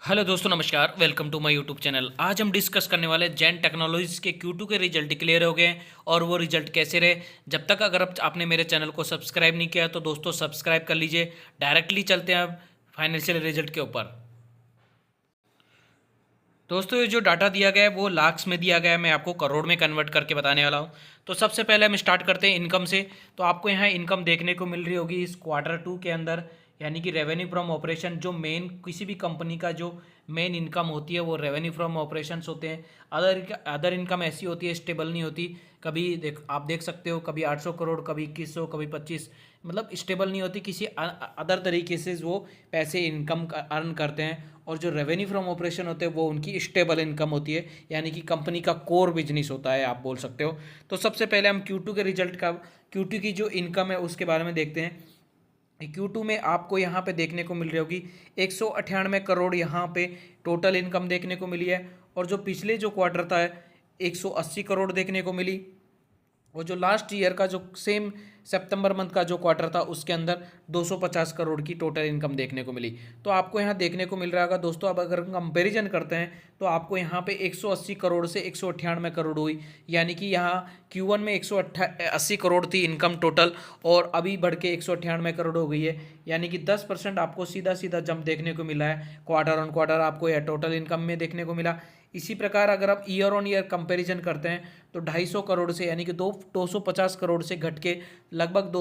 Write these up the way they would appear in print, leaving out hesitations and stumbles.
Hello दोस्तों, नमस्कार। Welcome to my YouTube channel. आज हम डिस्कस करने वाले जैन टेक्नोलॉजीज के Q2 के रिजल्ट डिक्लेयर हो गए हैं और वो रिजल्ट कैसे रहे। जब तक अगर आपने मेरे चैनल को सब्सक्राइब नहीं किया तो दोस्तों सब्सक्राइब कर लीजिए। डायरेक्टली चलते हैं अब फाइनेंशियल रिजल्ट के ऊपर। दोस्तों ये जो डाटा दिया गया है वो लाख्स में दिया गया है, मैं आपको करोड़ में कन्वर्ट करके बताने वाला हूँ। तो सबसे पहले हम स्टार्ट करते हैं इनकम से। तो आपको यहाँ इनकम देखने को मिल रही होगी इस Q2 के अंदर, यानी कि रेवेन्यू फ्रॉम ऑपरेशन। जो मेन किसी भी कंपनी का जो मेन इनकम होती है वो रेवेन्यू फ्रॉम ऑपरेशंस होते हैं। अदर इनकम ऐसी होती है, स्टेबल नहीं होती। कभी आप देख सकते हो, कभी 800 करोड़, कभी 2100, कभी 25, मतलब स्टेबल नहीं होती। किसी अदर तरीके से वो पैसे इनकम अर्न करते हैं। और जो रेवेन्यू फ्रॉम ऑपरेशन होते हैं वो उनकी स्टेबल इनकम होती है, यानी कि कंपनी का कोर बिजनेस होता है, आप बोल सकते हो। तो सबसे पहले हम Q2 के रिजल्ट का, Q2 की जो इनकम है उसके बारे में देखते हैं। Q2 में आपको यहाँ पे देखने को मिल रही होगी 198 करोड़ यहाँ पे टोटल इनकम देखने को मिली है। और जो पिछले जो क्वार्टर था 180 करोड़ देखने को मिली। और जो लास्ट ईयर का जो सेम सितंबर मंथ का जो क्वार्टर था उसके अंदर 250 करोड़ की टोटल इनकम देखने को मिली। तो आपको यहाँ देखने को मिल रहा होगा दोस्तों। अब अगर कंपैरिजन करते हैं तो आपको यहाँ पे 180 करोड़ से 198 करोड़ हुई, यानी कि यहाँ Q1 में 180 करोड़ थी इनकम टोटल और अभी बढ़ के 198 करोड़ हो गई है, यानी कि 10% आपको सीधा सीधा जंप देखने को मिला है। क्वार्टर ऑन क्वार्टर आपको यह टोटल इनकम में देखने को मिला। इसी प्रकार अगर आप ईयर ऑन ईयर कंपैरिजन करते हैं तो 250 करोड़ से, यानी कि 250 करोड़ से घट के लगभग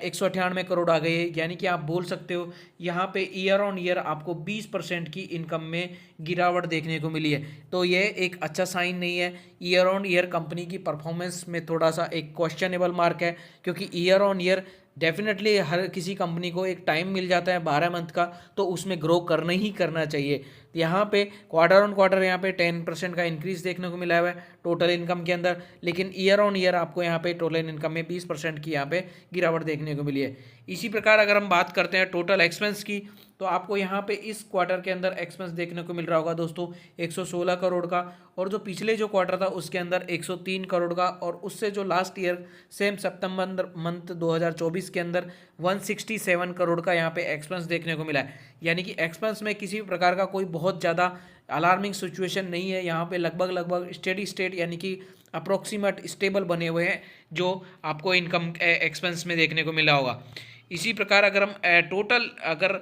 198 करोड़ आ गई है। यानी कि आप बोल सकते हो यहाँ पे ईयर ऑन ईयर आपको 20% की इनकम में गिरावट देखने को मिली है। तो ये एक अच्छा साइन नहीं है। ईयर ऑन ईयर कंपनी की परफॉर्मेंस में थोड़ा सा एक क्वेश्चनेबल मार्क है, क्योंकि ईयर ऑन ईयर डेफिनेटली हर किसी कंपनी को एक टाइम मिल जाता है 12 मंथ का, तो उसमें ग्रो करना ही करना चाहिए। यहाँ पे क्वार्टर ऑन क्वार्टर यहाँ पे 10% का इंक्रीज देखने को मिला है टोटल इनकम के अंदर, लेकिन ईयर ऑन ईयर आपको यहाँ पे टोटल इनकम में 20% की यहाँ पे गिरावट देखने को मिली है। इसी प्रकार अगर हम बात करते हैं टोटल एक्सपेंस की, तो आपको यहाँ पे इस क्वार्टर के अंदर एक्सपेंस देखने को मिल रहा होगा दोस्तों 116 करोड़ का। और जो पिछले जो क्वार्टर था उसके अंदर 103 करोड़ का। और उससे जो लास्ट ईयर सेम सितंबर मंथ 2024 के अंदर 167 करोड़ का यहाँ पे एक्सपेंस देखने को मिला है। यानी कि एक्सपेंस में किसी भी प्रकार का कोई बहुत ज़्यादा अलार्मिंग सिचुएशन नहीं है। यहाँ पे लगभग स्टेडी स्टेट, यानी कि अप्रोक्सीमेट स्टेबल बने हुए हैं जो आपको इनकम एक्सपेंस में देखने को मिला होगा। इसी प्रकार अगर हम टोटल अगर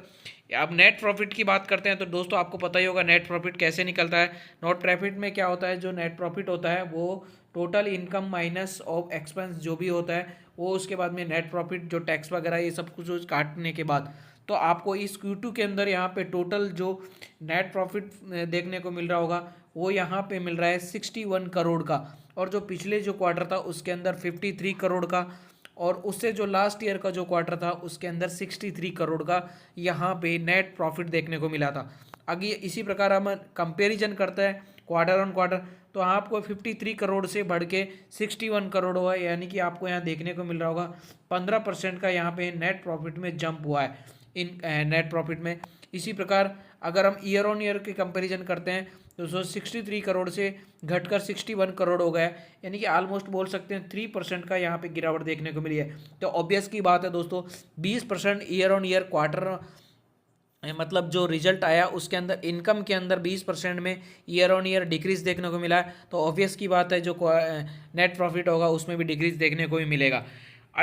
आप नेट प्रॉफिट की बात करते हैं तो दोस्तों आपको पता ही होगा नेट प्रॉफिट कैसे निकलता है। नेट प्रॉफिट में क्या होता है, जो नेट प्रॉफिट होता है वो total income minus of expense जो भी होता है वो, उसके बाद में नेट प्रॉफिट जो टैक्स वगैरह ये सब कुछ काटने के बाद, तो आपको इस Q2 के अंदर यहाँ पे टोटल जो नेट प्रॉफिट देखने को मिल रहा होगा वो यहाँ पे मिल रहा है 61 करोड़ का। और जो पिछले जो क्वार्टर था उसके अंदर 53 करोड़ का। और उससे जो लास्ट ईयर का जो क्वार्टर था उसके अंदर 63 करोड़ का यहाँ पे नेट प्रॉफिट देखने को मिला था। आगे इसी प्रकार हम कंपैरिजन करते हैं क्वार्टर ऑन क्वार्टर, तो आपको 53 करोड़ से बढ़ के 61 करोड़ हुआ है, यानी कि आपको यहाँ देखने को मिल रहा होगा 15% का यहाँ पे नेट प्रॉफिट में जंप हुआ है इन नेट प्रॉफिट में। इसी प्रकार अगर हम ईयर ऑन ईयर की कंपैरिजन करते हैं तो 63 करोड़ से घटकर 61 करोड़ हो गया, यानी कि ऑलमोस्ट बोल सकते हैं 3% का यहाँ पे गिरावट देखने को मिली है। तो ऑब्वियस की बात है दोस्तों, 20% ईयर ऑन ईयर क्वार्टर मतलब जो रिजल्ट आया उसके अंदर इनकम के अंदर 20% में ईयर ऑन ईयर डिक्रीज देखने को मिला है। तो ऑब्वियस की बात है जो नेट प्रॉफिट होगा उसमें भी डिक्रीज देखने को भी मिलेगा।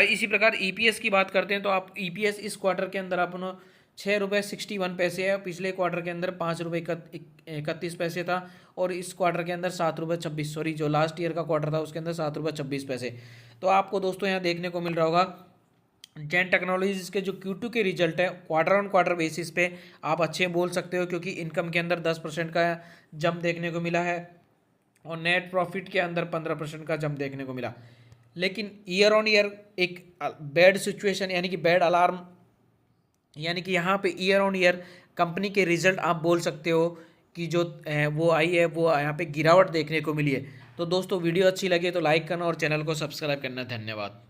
इसी प्रकार ईपीएस की बात करते हैं तो आप ईपीएस इस क्वार्टर के अंदर अपन 6 रुपये 61 पैसे है। पिछले क्वार्टर के अंदर 5 रुपये 31 पैसे था। और इस क्वार्टर के अंदर 7 रुपये 26, सॉरी जो लास्ट ईयर का क्वार्टर था उसके अंदर 7 रुपये 26 पैसे। तो आपको दोस्तों यहाँ देखने को मिल रहा होगा जैन टेक्नोलॉजीज के जो Q2 के रिजल्ट है क्वार्टर ऑन क्वार्टर बेसिस पे आप अच्छे बोल सकते हो, क्योंकि इनकम के अंदर 10% का जंप देखने को मिला है और नेट प्रॉफिट के अंदर 15% का जंप देखने को मिला। लेकिन ईयर ऑन ईयर एक बैड सिचुएशन, यानी कि बैड अलार्म, यानी कि यहाँ पे ईयर ऑन ईयर कंपनी के रिजल्ट आप बोल सकते हो कि जो वो आई है वो यहाँ पे गिरावट देखने को मिली है। तो दोस्तों वीडियो अच्छी लगे तो लाइक करना और चैनल को सब्सक्राइब करना। धन्यवाद।